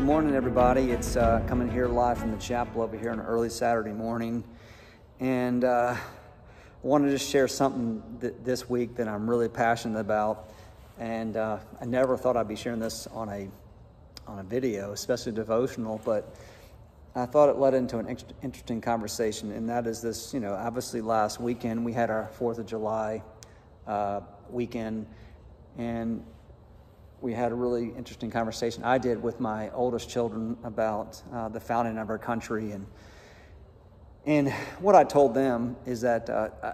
morning, everybody. It's coming here live from the chapel over here on an early Saturday morning. And I wanted to just share something this week that I'm really passionate about. And I never thought I'd be sharing this on a video, especially devotional, but I thought it led into an interesting conversation, and that is this, obviously last weekend we had our 4th of July weekend, and we had a really interesting conversation I did with my oldest children about the founding of our country. And what I told them is that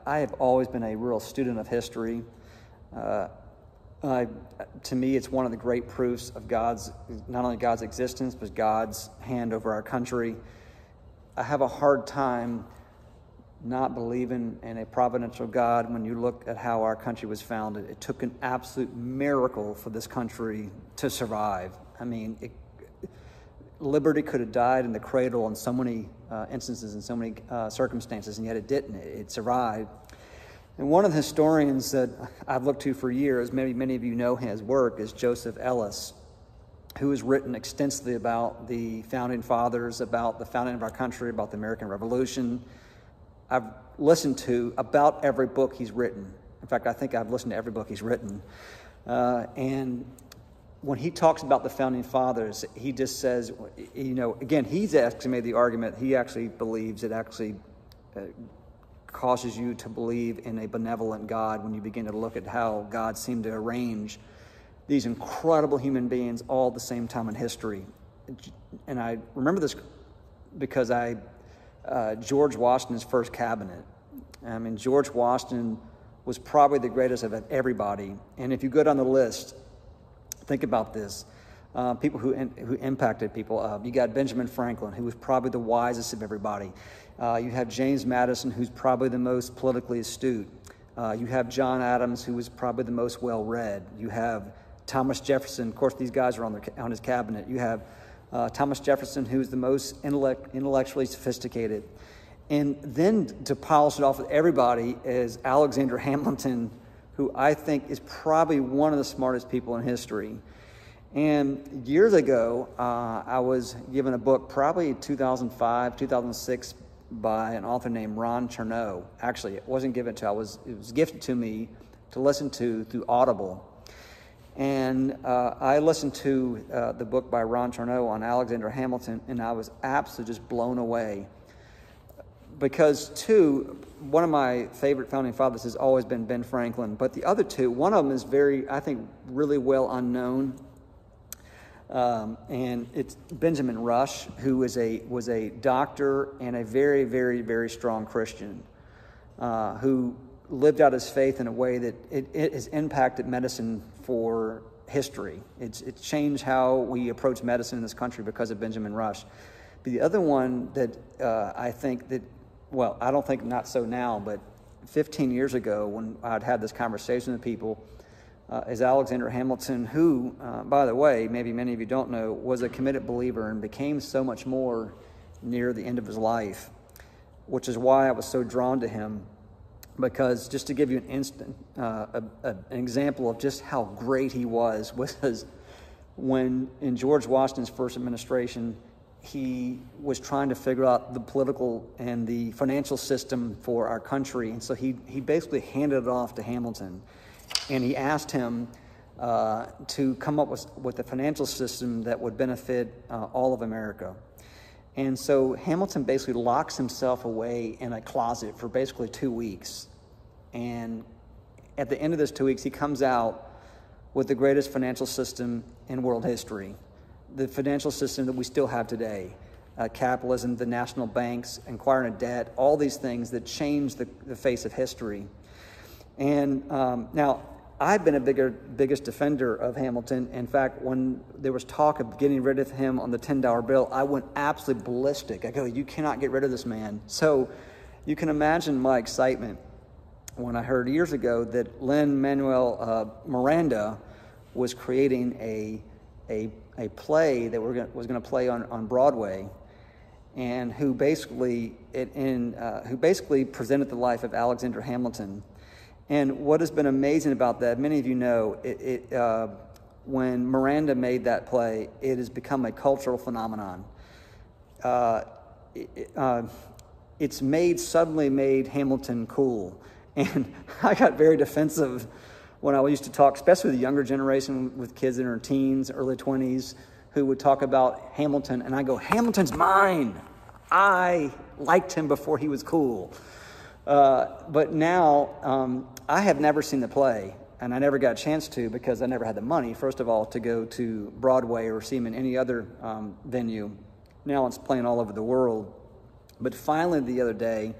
I have always been a real student of history. To me, it's one of the great proofs of not only God's existence, but God's hand over our country. I have a hard time not believing in a providential God when you look at how our country was founded. It took an absolute miracle for this country to survive. I mean, liberty could have died in the cradle in so many instances, in so many circumstances, and yet it didn't. It survived. And one of the historians that I've looked to for years, maybe many of you know his work, is Joseph Ellis, who has written extensively about the founding fathers, about the founding of our country, about the American Revolution. I've listened to about every book he's written. In fact, I think I've listened to every book he's written. And when he talks about the founding fathers, he just says, again, he's actually made the argument, he actually believes it actually causes you to believe in a benevolent God when you begin to look at how God seemed to arrange these incredible human beings all at the same time in history. And I remember this because George Washington's first cabinet. I mean, George Washington was probably the greatest of everybody. And if you go down the list, think about this. People who impacted people. You got Benjamin Franklin, who was probably the wisest of everybody. You have James Madison, who's probably the most politically astute. You have John Adams, who was probably the most well-read. You have Thomas Jefferson. Of course, these guys are on his cabinet. You have Thomas Jefferson, who's the most intellectually sophisticated. And then to polish it off with everybody is Alexander Hamilton, who I think is probably one of the smartest people in history. And years ago, I was given a book, probably 2005, 2006, by an author named Ron Chernow. Actually, it wasn't given to, it was gifted to me to listen to through Audible. And I listened to the book by Ron Chernow on Alexander Hamilton, and I was absolutely just blown away. Because one of my favorite founding fathers has always been Ben Franklin, but the other two, one of them is I think, really well unknown. And it's Benjamin Rush, who was a doctor and a very, very, very strong Christian, who lived out his faith in a way that it has impacted medicine for history. It's changed how we approach medicine in this country because of Benjamin Rush. But the other one that I think that, well, I don't think not so now, but 15 years ago when I'd had this conversation with people, is Alexander Hamilton, who, by the way, maybe many of you don't know, was a committed believer and became so much more near the end of his life, which is why I was so drawn to him. Because just to give you an example of just how great he was when in George Washington's first administration, he was trying to figure out the political and the financial system for our country. And so he basically handed it off to Hamilton. And he asked him to come up with a financial system that would benefit all of America. And so Hamilton basically locks himself away in a closet for basically 2 weeks. And at the end of those 2 weeks, he comes out with the greatest financial system in world history, the financial system that we still have today. Capitalism, the national banks, acquiring a debt, all these things that changed the face of history. And now, I've been biggest defender of Hamilton. In fact, when there was talk of getting rid of him on the $10 bill, I went absolutely ballistic. I go, you cannot get rid of this man. So you can imagine my excitement when I heard years ago that Lin-Manuel Miranda was creating a play that was going to play on Broadway, and who basically presented the life of Alexander Hamilton. And what has been amazing about that, many of you know, when Miranda made that play, it has become a cultural phenomenon. It's suddenly made Hamilton cool. And I got very defensive when I used to talk, especially with the younger generation, with kids in their teens, early 20s, who would talk about Hamilton. And I go, Hamilton's mine. I liked him before he was cool. But now, I have never seen the play. And I never got a chance to because I never had the money, first of all, to go to Broadway or see him in any other venue. Now it's playing all over the world. But finally the other day,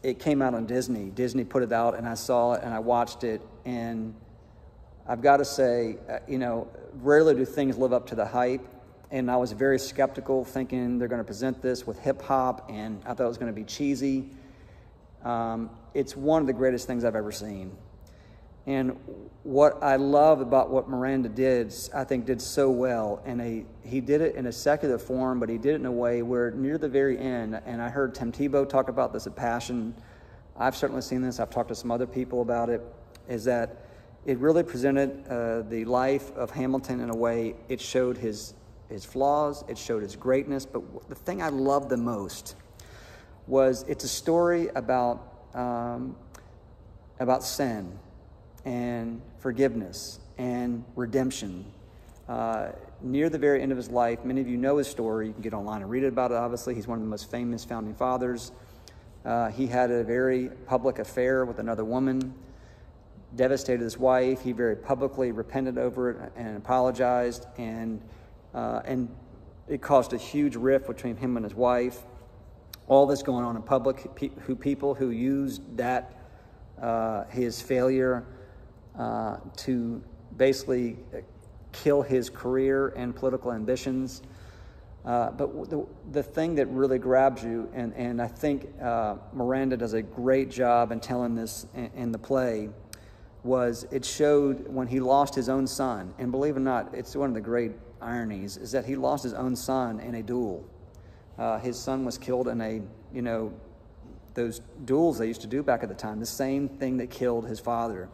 it came out on Disney. Disney put it out, and I saw it, and I watched it. And I've got to say, rarely do things live up to the hype. And I was very skeptical, thinking they're going to present this with hip-hop, and I thought it was going to be cheesy. It's one of the greatest things I've ever seen. And what I love about what Miranda did, I think did so well, and he did it in a secular form, but he did it in a way where near the very end, and I heard Tim Tebow talk about this at Passion, I've certainly seen this, I've talked to some other people about it, is that it really presented the life of Hamilton in a way. It showed his flaws, it showed his greatness, but the thing I loved the most was it's a story about sin and forgiveness and redemption. Near the very end of his life, many of you know his story. You can get online and read about it, obviously. He's one of the most famous founding fathers. He had a very public affair with another woman, devastated his wife. He very publicly repented over it and apologized, and it caused a huge rift between him and his wife. All this going on in public, people who used that, his failure, to basically kill his career and political ambitions. But the thing that really grabs you, and I think Miranda does a great job in telling this in the play, was it showed when he lost his own son. And believe it or not, it's one of the great ironies, is that he lost his own son in a duel. His son was killed in those duels they used to do back at the time, the same thing that killed his father.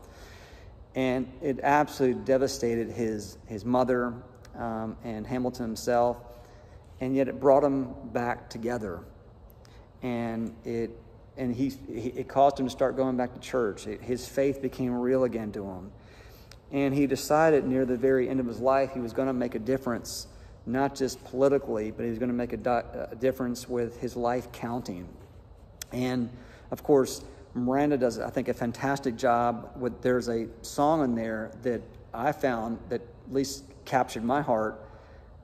And it absolutely devastated his mother and Hamilton himself, and yet it brought them back together. And it caused him to start going back to church. His faith became real again to him. And he decided near the very end of his life he was going to make a difference, not just politically, but he was going to make a difference with his life counting. And, of course, Miranda does, I think, a fantastic job. There's a song in there that I found that at least captured my heart,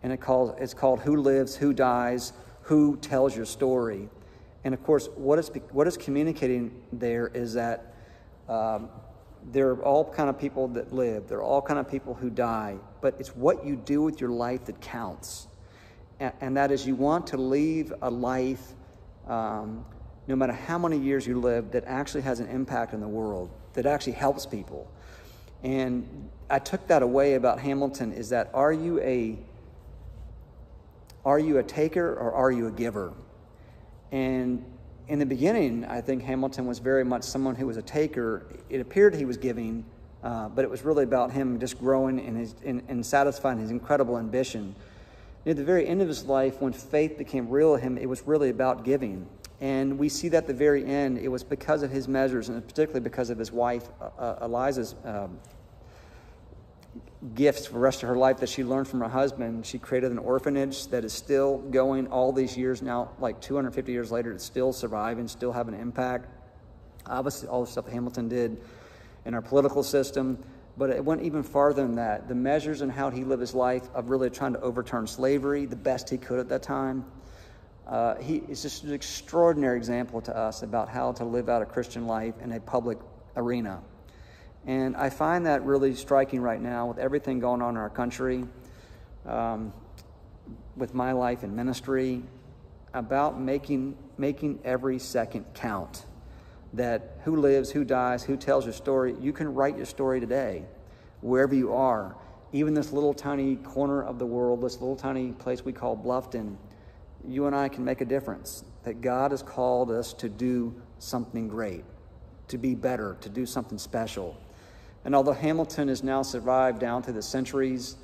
and it's called Who Lives, Who Dies, Who Tells Your Story. And, of course, what is communicating there is that there are all kind of people that live. There are all kind of people who die. But it's what you do with your life that counts. And that is, you want to leave a life, no matter how many years you live, that actually has an impact in the world, that actually helps people. And I took that away about Hamilton, is that are you a taker or are you a giver? And in the beginning, I think Hamilton was very much someone who was a taker. It appeared he was giving, but it was really about him just growing and satisfying his incredible ambition. Near the very end of his life, when faith became real to him, it was really about giving. And we see that at the very end, it was because of his measures, and particularly because of his wife, Eliza's gifts for the rest of her life that she learned from her husband. She created an orphanage that is still going all these years now, like 250 years later, it's still surviving, still having an impact. Obviously, all the stuff that Hamilton did in our political system, but it went even farther than that. The measures and how he lived his life of really trying to overturn slavery the best he could at that time. He is just an extraordinary example to us about how to live out a Christian life in a public arena. And I find that really striking right now with everything going on in our country, with my life in ministry, about making every second count. That who lives, who dies, who tells your story. You can write your story today, wherever you are. Even this little tiny corner of the world, this little tiny place we call Bluffton, you and I can make a difference. That God has called us to do something great, to be better, to do something special. And although Hamilton has now survived down through the centuries,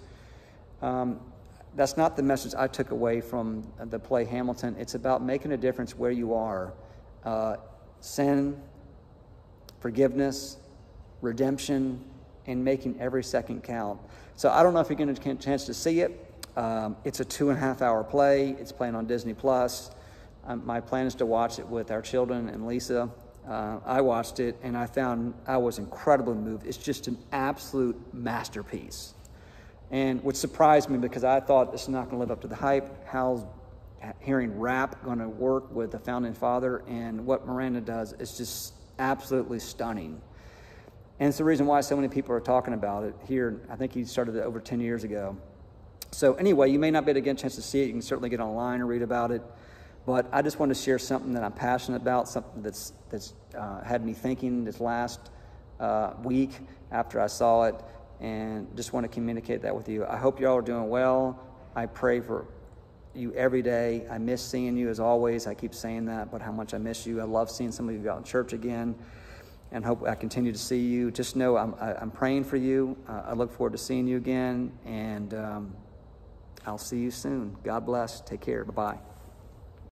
that's not the message I took away from the play Hamilton. It's about making a difference where you are. Sin, forgiveness, redemption, and making every second count. So I don't know if you're going to get a chance to see it. It's a 2.5-hour play. It's playing on Disney+. My plan is to watch it with our children and Lisa. I watched it, and I was incredibly moved. It's just an absolute masterpiece. And which surprised me because I thought it's not going to live up to the hype. How's hearing rap going to work with the Founding Father? And what Miranda does is just absolutely stunning. And it's the reason why so many people are talking about it here. I think he started it over 10 years ago. So anyway, you may not be able to get a chance to see it. You can certainly get online and read about it. But I just want to share something that I'm passionate about, something that's had me thinking this last week after I saw it, and just want to communicate that with you. I hope you all are doing well. I pray for you every day. I miss seeing you as always. I keep saying that, but how much I miss you. I love seeing some of you out in church again, and hope I continue to see you. Just know I'm praying for you. I look forward to seeing you again, and I'll see you soon. God bless. Take care. Bye-bye.